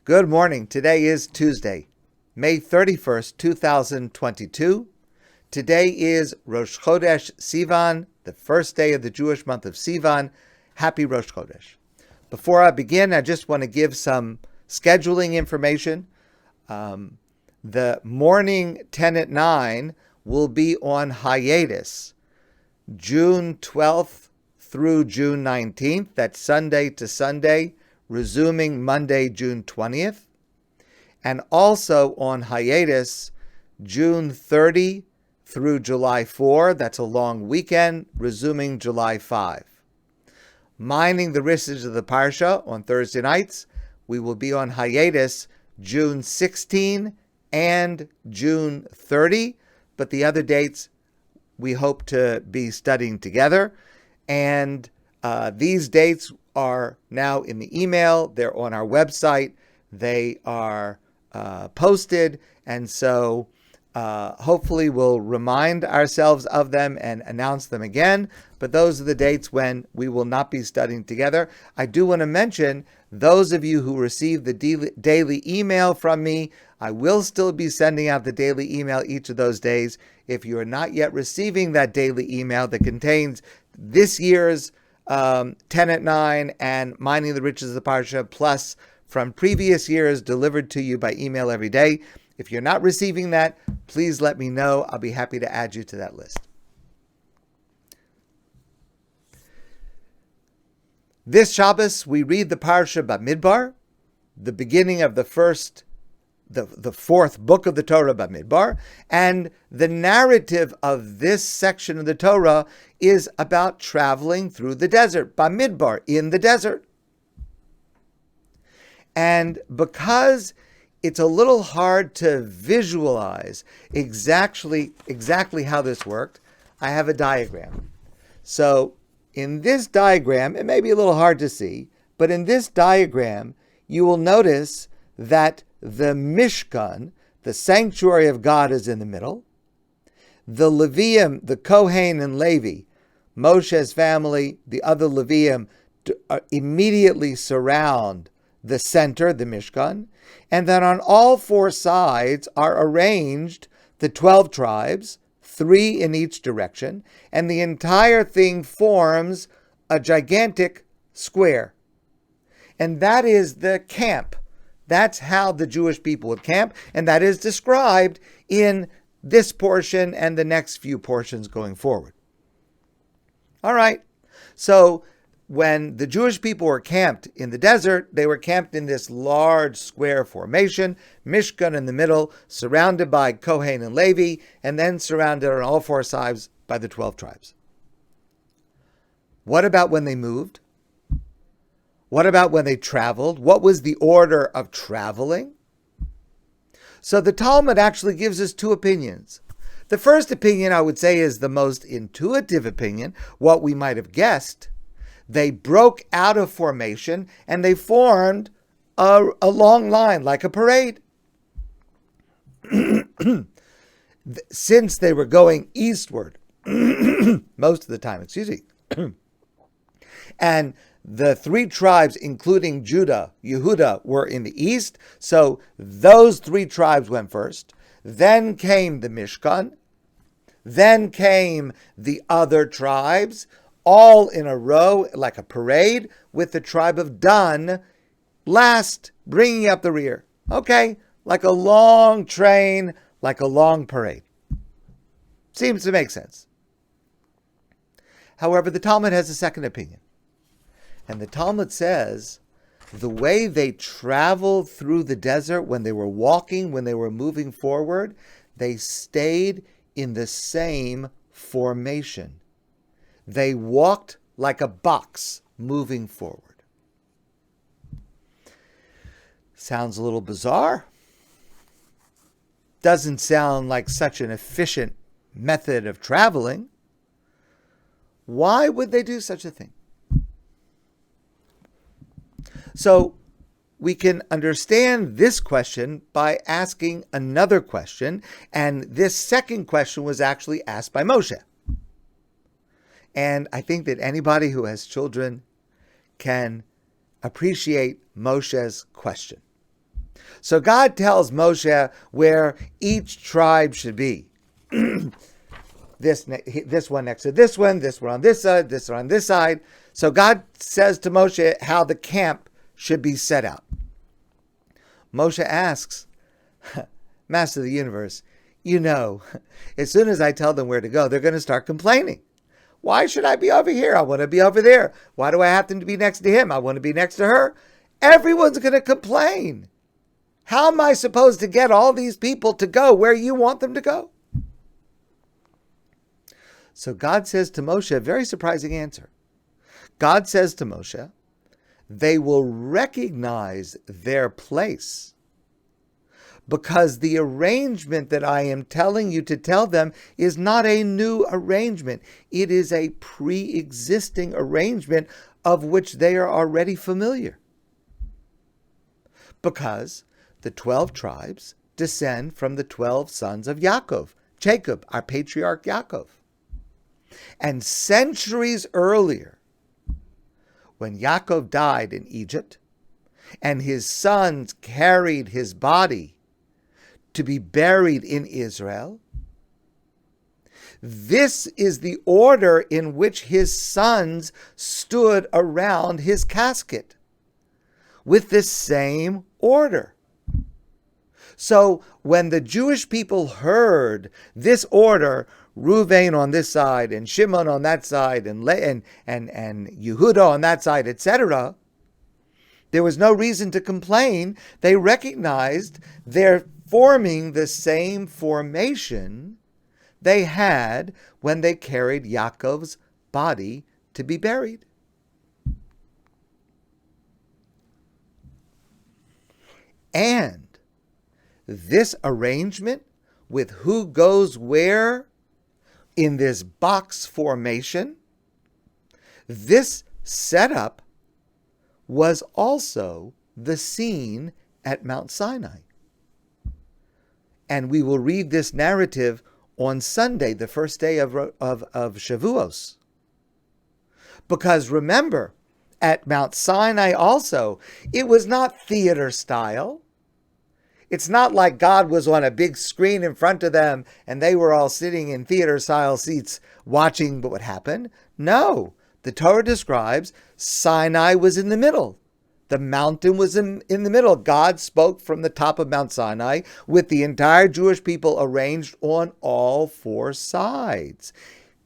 Good morning. Today is Tuesday, May 31st, 2022. Today is Rosh Chodesh Sivan, the first day of the Jewish month of Sivan. Happy Rosh Chodesh. Before I begin, I just want to give some scheduling information. The morning 10 at 9 will be on hiatus, June 12th through June 19th. That's Sunday to Sunday, resuming Monday, June 20th. And also on hiatus, June 30 through July 4. That's a long weekend, resuming July 5. Minding the risks of the Parsha on Thursday nights, we will be on hiatus June 16 and June 30, but the other dates we hope to be studying together. And these dates are now in the email. They're on our website. They are posted. And so hopefully we'll remind ourselves of them and announce them again. But those are the dates when we will not be studying together. I do want to mention those of you who receive the daily email from me, I will still be sending out the daily email each of those days. If you are not yet receiving that daily email that contains this year's 10 at 9 and Minding the Riches of the Parsha, plus from previous years delivered to you by email every day. If you're not receiving that, please let me know. I'll be happy to add you to that list. This Shabbos, we read the Parsha Bamidbar, the beginning of the fourth book of the Torah, Bamidbar, and the narrative of this section of the Torah is about traveling through the desert, Bamidbar, in the desert. And because it's a little hard to visualize exactly how this worked, I have a diagram. So in this diagram, it may be a little hard to see, but in this diagram, you will notice that the Mishkan, the sanctuary of God, is in the middle. The Leviim, the Kohen and Levi, Moshe's family, the other Leviim, immediately surround the center, the Mishkan. And then on all four sides are arranged the 12 tribes, 3 in each direction, and the entire thing forms a gigantic square. And that is the camp. That's how the Jewish people would camp, and that is described in this portion and the next few portions going forward. All right, so when the Jewish people were camped in the desert, they were camped in this large square formation, Mishkan in the middle, surrounded by Kohen and Levi, and then surrounded on all four sides by the 12 tribes. What about when they moved? What about when they traveled? What was the order of traveling? So the Talmud actually gives us two opinions. The first opinion, I would say, is the most intuitive opinion, what we might have guessed. They broke out of formation and they formed a long line, like a parade. Since they were going eastward, most of the time, and the 3 tribes, including Yehuda, were in the east, so those 3 tribes went first. Then came the Mishkan. Then came the other tribes, all in a row, like a parade, with the tribe of Dan last, bringing up the rear. Okay, like a long train, like a long parade. Seems to make sense. However, the Talmud has a second opinion. And the Talmud says the way they traveled through the desert when they were walking, when they were moving forward, they stayed in the same formation. They walked like a box moving forward. Sounds a little bizarre. Doesn't sound like such an efficient method of traveling. Why would they do such a thing? So we can understand this question by asking another question, and this second question was actually asked by Moshe. And I think that anybody who has children can appreciate Moshe's question. So God tells Moshe where each tribe should be. This one next to this one on this side, this one on this side. So God says to Moshe how the camp should be set out. Moshe asks, Master of the universe, as soon as I tell them where to go, they're going to start complaining. Why should I be over here? I want to be over there. Why do I have to be next to him? I want to be next to her. Everyone's going to complain. How am I supposed to get all these people to go where you want them to go? So God says to Moshe, a very surprising answer. God says to Moshe, they will recognize their place because the arrangement that I am telling you to tell them is not a new arrangement. It is a pre-existing arrangement of which they are already familiar. Because the 12 tribes descend from the 12 sons of Yaakov, Jacob, our patriarch Yaakov. And centuries earlier, when Yaakov died in Egypt, and his sons carried his body to be buried in Israel, this is the order in which his sons stood around his casket, with the same order. So when the Jewish people heard this order, Reuven on this side and Shimon on that side and Yehuda on that side, etc., there was no reason to complain. They recognized they're forming the same formation they had when they carried Yaakov's body to be buried. And this arrangement with who goes where in this box formation, this setup was also the scene at Mount Sinai. And we will read this narrative on Sunday, the first day of Shavuos. Because remember, at Mount Sinai also, it was not theater style. It's not like God was on a big screen in front of them and they were all sitting in theater-style seats watching what would happen. No, the Torah describes Sinai was in the middle. The mountain was in the middle. God spoke from the top of Mount Sinai with the entire Jewish people arranged on all four sides,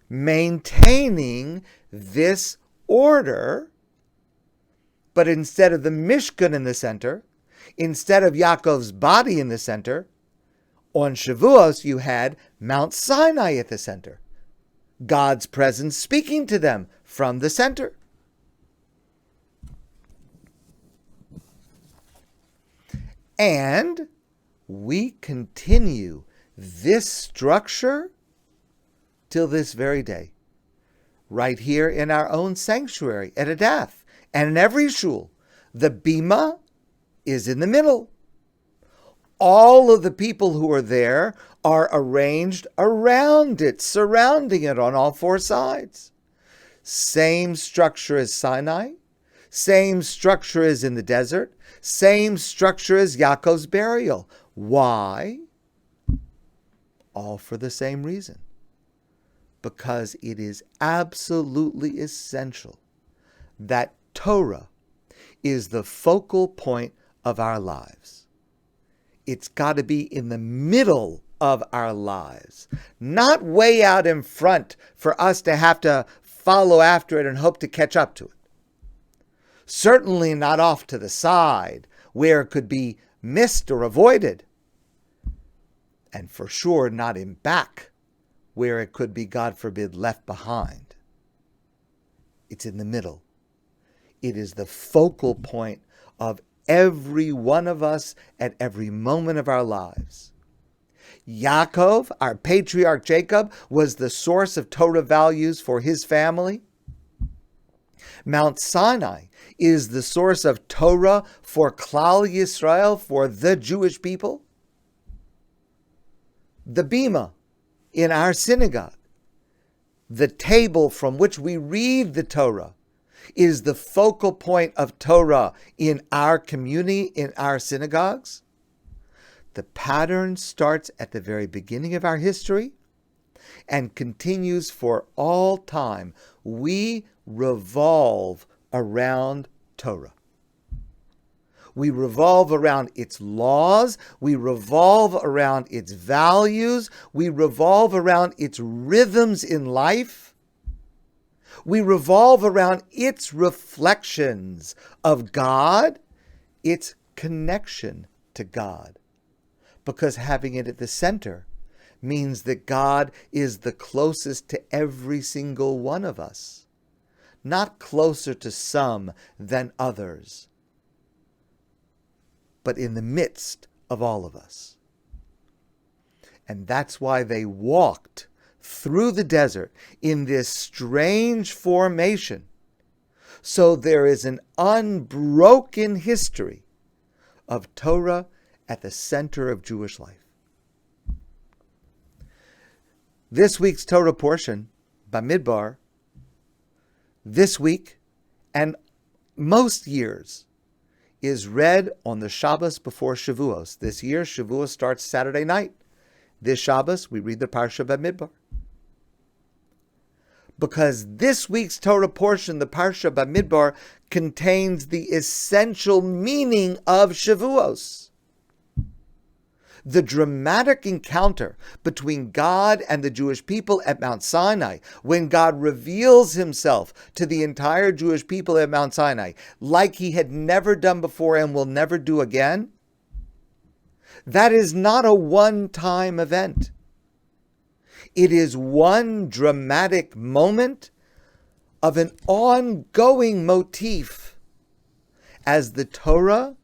maintaining this order. But instead of the Mishkan in the center, instead of Yaakov's body in the center, on Shavuos you had Mount Sinai at the center. God's presence speaking to them from the center. And we continue this structure till this very day, right here in our own sanctuary at ADATH, and in every shul. The bima is in the middle. All of the people who are there are arranged around it, surrounding it on all four sides. Same structure as Sinai, same structure as in the desert, same structure as Yaakov's burial. Why? All for the same reason. Because it is absolutely essential that Torah is the focal point of our lives. It's got to be in the middle of our lives, not way out in front for us to have to follow after it and hope to catch up to it. Certainly not off to the side where it could be missed or avoided. And for sure not in back where it could be, God forbid, left behind. It's in the middle. It is the focal point of every one of us at every moment of our lives. Yaakov, our patriarch Jacob, was the source of Torah values for his family. Mount Sinai is the source of Torah for Klal Yisrael, for the Jewish people. The bima in our synagogue, the table from which we read the Torah, is the focal point of Torah in our community, in our synagogues. The pattern starts at the very beginning of our history and continues for all time. We revolve around Torah. We revolve around its laws. We revolve around its values. We revolve around its rhythms in life. We revolve around its reflections of God, its connection to God. Because having it at the center means that God is the closest to every single one of us, not closer to some than others, but in the midst of all of us. And that's why they walked through the desert in this strange formation. So there is an unbroken history of Torah at the center of Jewish life. This week's Torah portion, Bamidbar, this week and most years, is read on the Shabbos before Shavuos. This year, Shavuos starts Saturday night. This Shabbos, we read the Parsha Bamidbar. Because this week's Torah portion, the Parsha Bamidbar, contains the essential meaning of Shavuos. The dramatic encounter between God and the Jewish people at Mount Sinai, when God reveals himself to the entire Jewish people at Mount Sinai, like he had never done before and will never do again, that is not a one-time event. It is one dramatic moment of an ongoing motif as the Torah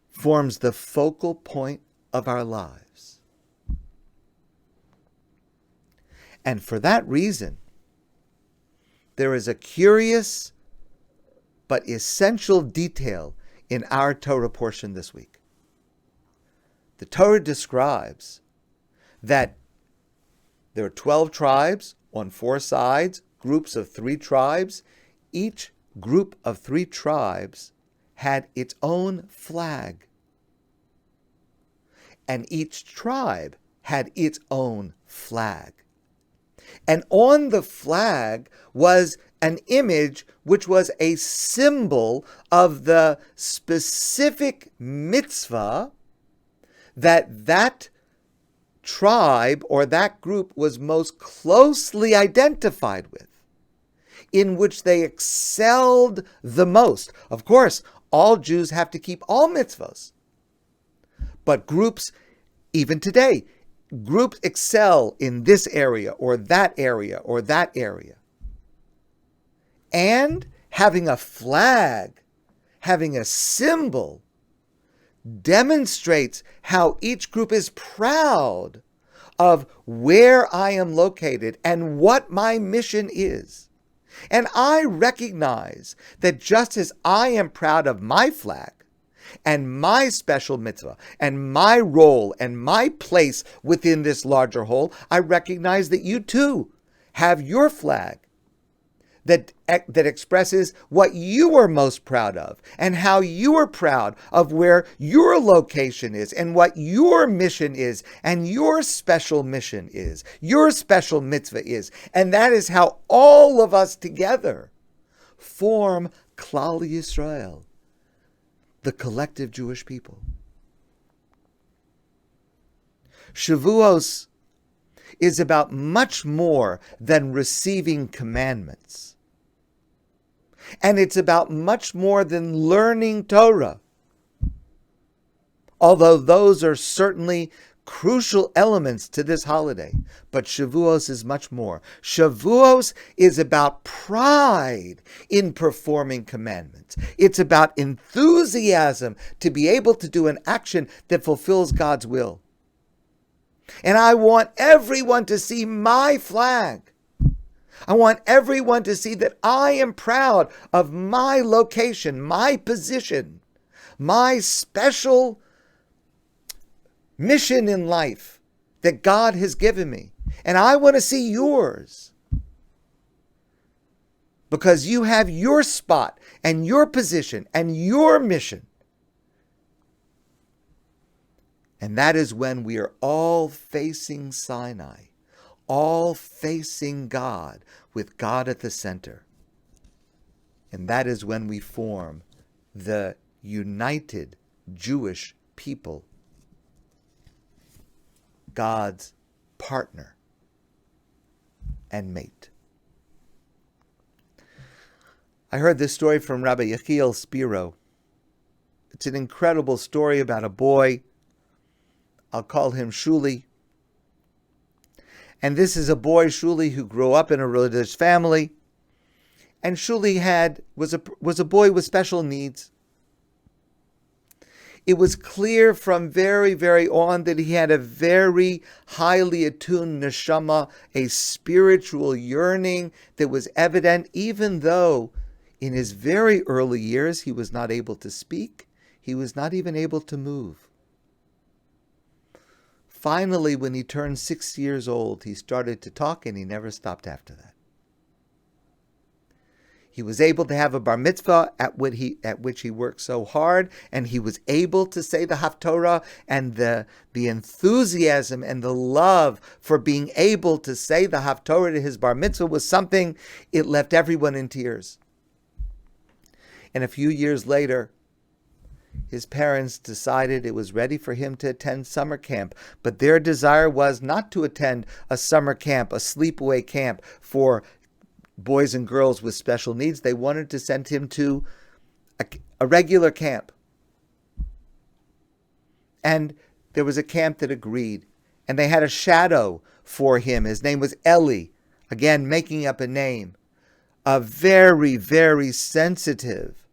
forms the focal point of our lives. And for that reason, there is a curious but essential detail in our Torah portion this week. The Torah describes that there are 12 tribes on 4 sides, groups of 3 tribes. Each group of 3 tribes had its own flag. And each tribe had its own flag. And on the flag was an image which was a symbol of the specific mitzvah that tribe or that group was most closely identified with, in which they excelled the most. Of course, all Jews have to keep all mitzvahs. But groups, even today, groups excel in this area or that area or that area. And having a flag, having a symbol, demonstrates how each group is proud of where I am located and what my mission is. And I recognize that just as I am proud of my flag, and my special mitzvah, and my role, and my place within this larger whole, I recognize that you too have your flag that expresses what you are most proud of, and how you are proud of where your location is, and what your mission is, and your special mission is, your special mitzvah is. And that is how all of us together form Klal Yisrael, the collective Jewish people. Shavuos is about much more than receiving commandments. And it's about much more than learning Torah. Although those are certainly crucial elements to this holiday. But Shavuos is much more. Shavuos is about pride in performing commandments. It's about enthusiasm to be able to do an action that fulfills God's will. And I want everyone to see my flag. I want everyone to see that I am proud of my location, my position, my special mission in life that God has given me. And I want to see yours. Because you have your spot and your position and your mission. And that is when we are all facing Sinai, all facing God, with God at the center. And that is when we form the united Jewish people, God's partner and mate. I heard this story from Rabbi Yechiel Spero. It's an incredible story about a boy. I'll call him Shuli. And this is a boy, Shuli, who grew up in a religious family. And Shuli was a boy with special needs. It was clear from very, very on that he had a very highly attuned neshama, a spiritual yearning that was evident, even though in his very early years he was not able to speak. He was not even able to move. Finally, when he turned 6 years old, he started to talk, and he never stopped after that. He was able to have a bar mitzvah at which he worked so hard, and he was able to say the Haftorah, and the enthusiasm and the love for being able to say the Haftorah to his bar mitzvah was something, it left everyone in tears. And a few years later, his parents decided it was ready for him to attend summer camp, but their desire was not to attend a summer camp, a sleepaway camp for boys and girls with special needs. They wanted to send him to a regular camp. And there was a camp that agreed, and they had a shadow for him. His name was Eli, again making up a name, a very, very sensitive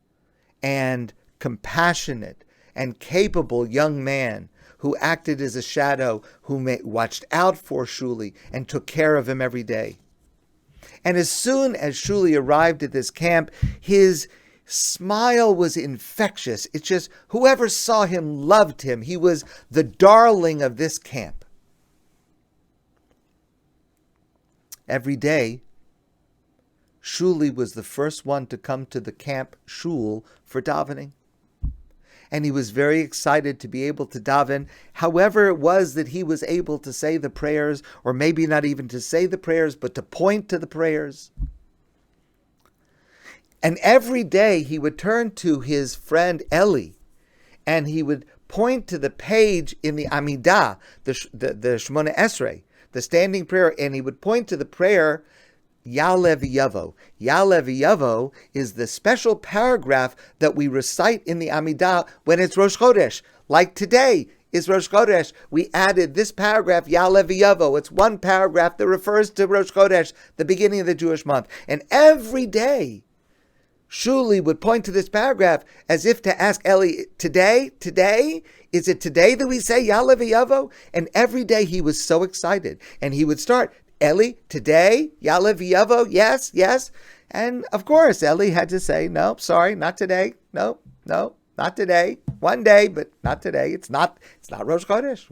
and compassionate and capable young man who acted as a shadow, who watched out for Shuli and took care of him every day. And as soon as Shuli arrived at this camp, his smile was infectious. It's just whoever saw him loved him. He was the darling of this camp. Every day, Shuli was the first one to come to the camp shul for davening. And he was very excited to be able to daven. However it was that he was able to say the prayers, or maybe not even to say the prayers, but to point to the prayers. And every day he would turn to his friend Eli, and he would point to the page in the Amidah, the Shemona Esrei, the standing prayer, and he would point to the prayer Ya'aleh V'yavo. Ya'aleh V'yavo is the special paragraph that we recite in the Amidah when it's Rosh Chodesh. Like today is Rosh Chodesh, we added this paragraph, Ya'aleh V'yavo. It's one paragraph that refers to Rosh Chodesh, the beginning of the Jewish month. And every day, Shuli would point to this paragraph as if to ask Eli, today? Is it today that we say Ya'aleh V'yavo? And every day he was so excited. And he would start, Eli, today, Ya'aleh V'yavo, yes. And of course, Eli had to say, no, sorry, not today. No, not today. One day, but not today. It's not Rosh Chodesh.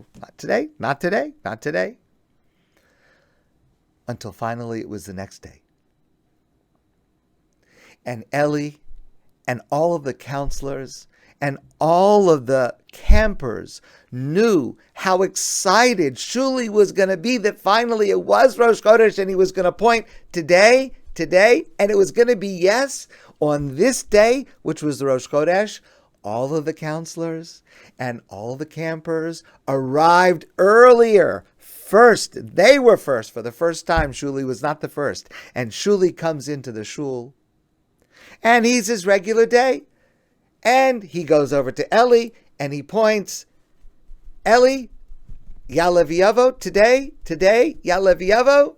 Not today. Until finally it was the next day. And Eli and all of the counselors and all of the campers knew how excited Shuli was going to be that finally it was Rosh Chodesh and he was going to point today, and it was going to be yes, on this day, which was the Rosh Chodesh. All of the counselors and all the campers arrived earlier. First, they were first for the first time. Shuli was not the first. And Shuli comes into the shul, and he's his regular day. And he goes over to Eli, and he points, Eli, Ya'aleh V'yavo, today, Ya'aleh V'yavo.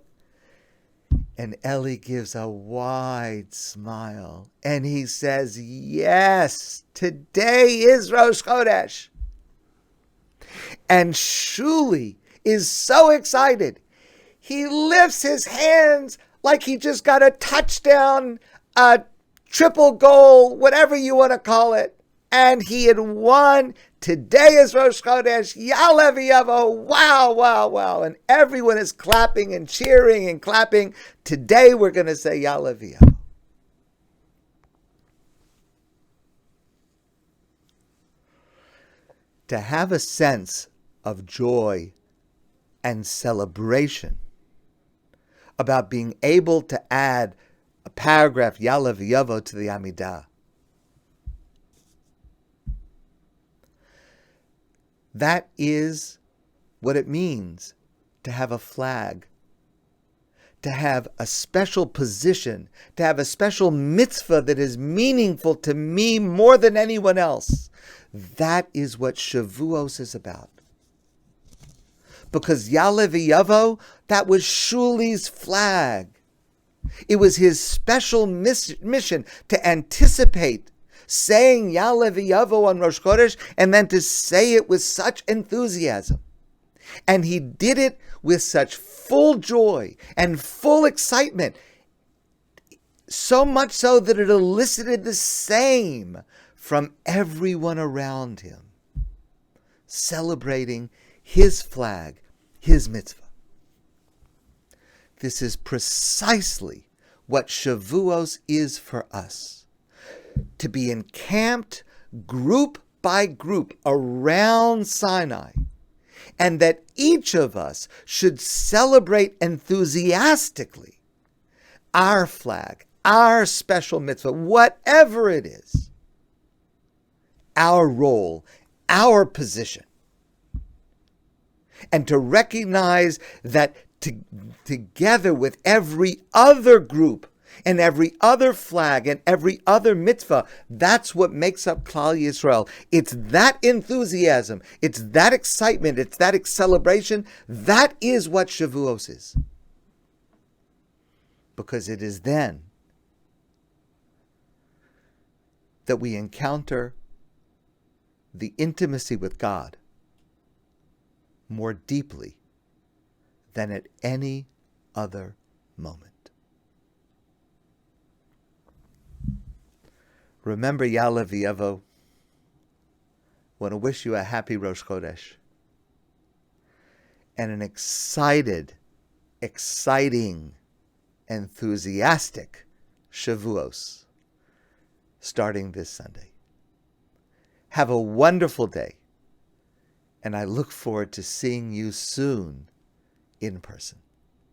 And Eli gives a wide smile, and he says, yes, today is Rosh Chodesh. And Shuli is so excited. He lifts his hands like he just got a touchdown, a triple goal, whatever you want to call it. And he had won. Today is Rosh Chodesh. Ya'aleh V'yavo. Wow. And everyone is clapping and cheering and clapping. Today we're going to say Ya'aleh V'yavo. To have a sense of joy and celebration about being able to add a paragraph Ya'aleh V'yavo to the Amidah. That is what it means to have a flag, to have a special position, to have a special mitzvah that is meaningful to me more than anyone else. That is what Shavuos is about. Because Ya'aleh V'yavo, that was Shuli's flag. It was his special mission to anticipate saying Ya'aleh V'yavo on Rosh Chodesh and then to say it with such enthusiasm. And he did it with such full joy and full excitement, so much so that it elicited the same from everyone around him, celebrating his flag, his mitzvah. This is precisely what Shavuos is for us. To be encamped group by group around Sinai, and that each of us should celebrate enthusiastically our flag, our special mitzvah, whatever it is, our role, our position. And to recognize that together with every other group and every other flag and every other mitzvah, that's what makes up Klal Yisrael. It's that enthusiasm, it's that excitement, it's that celebration. That is what Shavuos is. Because it is then that we encounter the intimacy with God more deeply than at any other moment. Remember Ya'aleh V'yavo. Want to wish you a happy Rosh Chodesh and an exciting, enthusiastic Shavuos starting this Sunday. Have a wonderful day, and I look forward to seeing you soon in person.